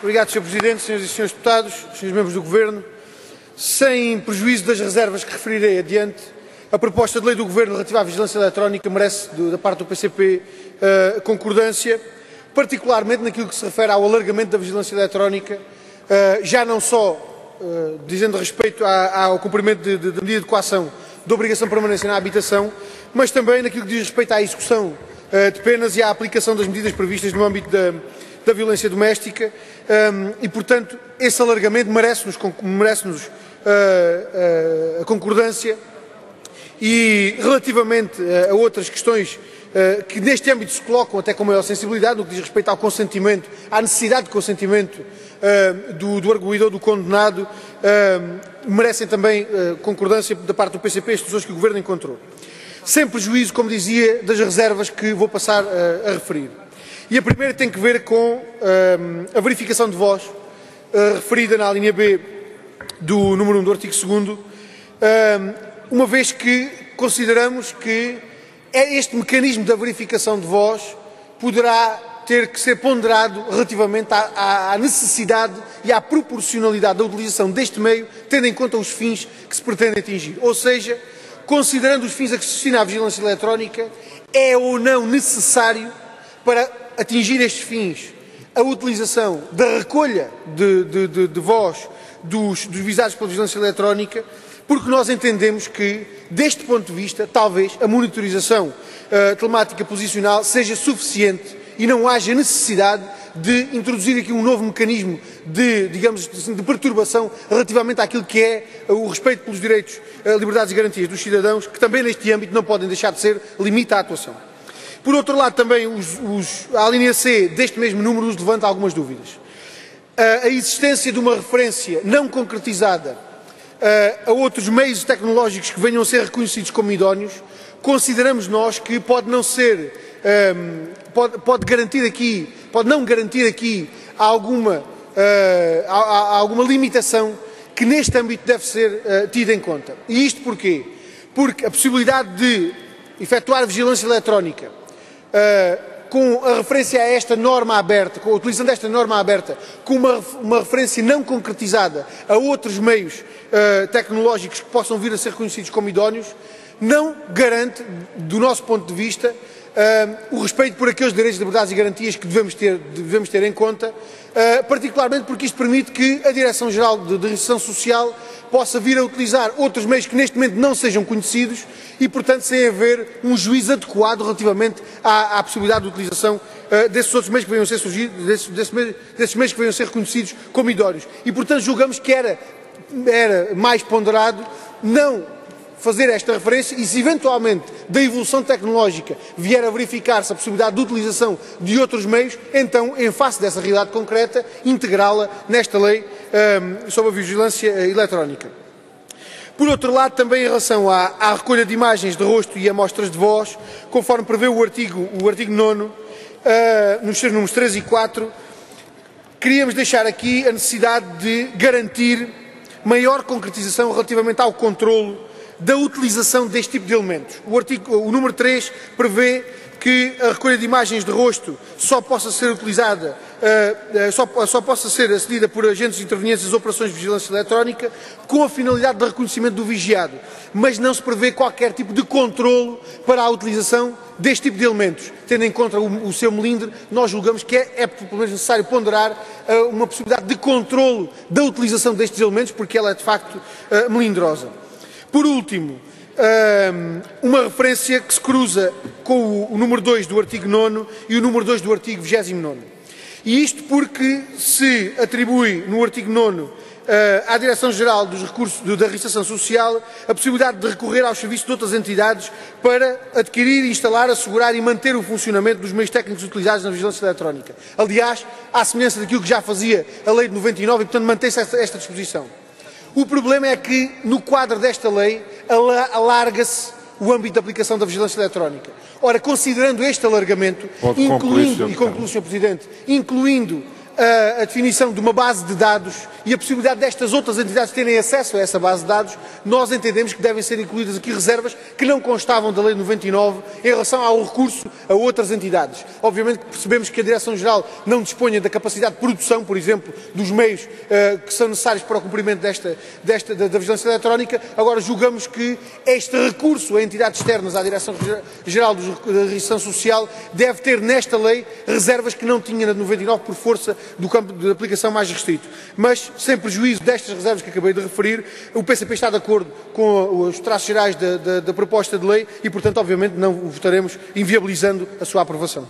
Obrigado, Sr. Presidente, Senhoras e Senhores Deputados, Senhores Membros do Governo. Sem prejuízo das reservas que referirei adiante, a proposta de lei do Governo relativa à vigilância eletrónica merece, da parte do PCP, concordância, particularmente naquilo que se refere ao alargamento da vigilância eletrónica, já não só dizendo respeito ao cumprimento de medida de coação de obrigação de permanência na habitação, mas também naquilo que diz respeito à execução de penas e à aplicação das medidas previstas no âmbito da violência doméstica e, portanto, esse alargamento merece-nos a concordância. E relativamente a outras questões que neste âmbito se colocam até com maior sensibilidade, no que diz respeito ao consentimento, à necessidade de consentimento do arguidor, do condenado, merecem também concordância da parte do PCP as soluções que o Governo encontrou. Sem prejuízo, como dizia, das reservas que vou passar a referir. E a primeira tem que ver com a verificação de voz, referida na linha B do número 1 do artigo 2º, uma vez que consideramos que este mecanismo da verificação de voz poderá ter que ser ponderado relativamente à necessidade e à proporcionalidade da utilização deste meio, tendo em conta os fins que se pretende atingir. Ou seja, considerando os fins a que se destina a vigilância eletrónica, é ou não necessário para atingir estes fins a utilização da recolha de voz dos visados pela vigilância eletrónica, porque nós entendemos que, deste ponto de vista, talvez a monitorização telemática posicional seja suficiente e não haja necessidade de introduzir aqui um novo mecanismo de, digamos assim, de perturbação relativamente àquilo que é o respeito pelos direitos, liberdades e garantias dos cidadãos, que também neste âmbito não podem deixar de ser limite à atuação. Por outro lado, também a linha C deste mesmo número nos levanta algumas dúvidas. A existência de uma referência não concretizada a outros meios tecnológicos que venham a ser reconhecidos como idóneos, consideramos nós que pode não garantir aqui alguma limitação que neste âmbito deve ser tida em conta. E isto porquê? Porque a possibilidade de efetuar vigilância eletrónica com a referência a esta norma aberta, utilizando esta norma aberta, com uma referência não concretizada a outros meios tecnológicos que possam vir a ser reconhecidos como idóneos, não garante, do nosso ponto de vista, o respeito por aqueles direitos, liberdades e garantias que devemos ter em conta, particularmente porque isto permite que a Direção-Geral de Reinserção Social possa vir a utilizar outros meios que neste momento não sejam conhecidos e, portanto, sem haver um juízo adequado relativamente à possibilidade de utilização desses outros meios que venham a ser desses meios que venham a ser reconhecidos como idóneos. E, portanto, julgamos que era mais ponderado não fazer esta referência e, se eventualmente da evolução tecnológica vier a verificar-se a possibilidade de utilização de outros meios, então, em face dessa realidade concreta, integrá-la nesta lei sobre a vigilância eletrónica. Por outro lado, também em relação à recolha de imagens de rosto e amostras de voz, conforme prevê o artigo 9º, nos seus números 3 e 4, queríamos deixar aqui a necessidade de garantir maior concretização relativamente ao controlo da utilização deste tipo de elementos. O número 3 prevê que a recolha de imagens de rosto só possa ser utilizada, só possa ser acedida por agentes intervenientes das operações de vigilância eletrónica com a finalidade de reconhecimento do vigiado, mas não se prevê qualquer tipo de controlo para a utilização deste tipo de elementos. Tendo em conta o seu melindre, nós julgamos que é pelo menos necessário ponderar uma possibilidade de controlo da utilização destes elementos, porque ela é de facto melindrosa. Por último, uma referência que se cruza com o número 2 do artigo 9º e o número 2 do artigo 29º. E isto porque se atribui no artigo 9º à Direção-Geral dos Recursos da Reinserção Social a possibilidade de recorrer aos serviços de outras entidades para adquirir, instalar, assegurar e manter o funcionamento dos meios técnicos utilizados na vigilância eletrónica. Aliás, à semelhança daquilo que já fazia a lei de 99 e, portanto, mantém-se esta disposição. O problema é que, no quadro desta lei, alarga-se o âmbito de aplicação da vigilância eletrónica. Ora, considerando este alargamento, incluindo a definição de uma base de dados e a possibilidade destas outras entidades terem acesso a essa base de dados, nós entendemos que devem ser incluídas aqui reservas que não constavam da Lei 99 em relação ao recurso a outras entidades. Obviamente que percebemos que a Direção-Geral não disponha da capacidade de produção, por exemplo, dos meios que são necessários para o cumprimento da vigilância eletrónica. Agora, julgamos que este recurso a entidades externas à Direção-Geral da Registro Social deve ter nesta lei reservas que não tinha na 99 por força do campo de aplicação mais restrito. Mas, sem prejuízo destas reservas que acabei de referir, o PCP está de acordo com os traços gerais da proposta de lei e, portanto, obviamente, não o votaremos, inviabilizando a sua aprovação.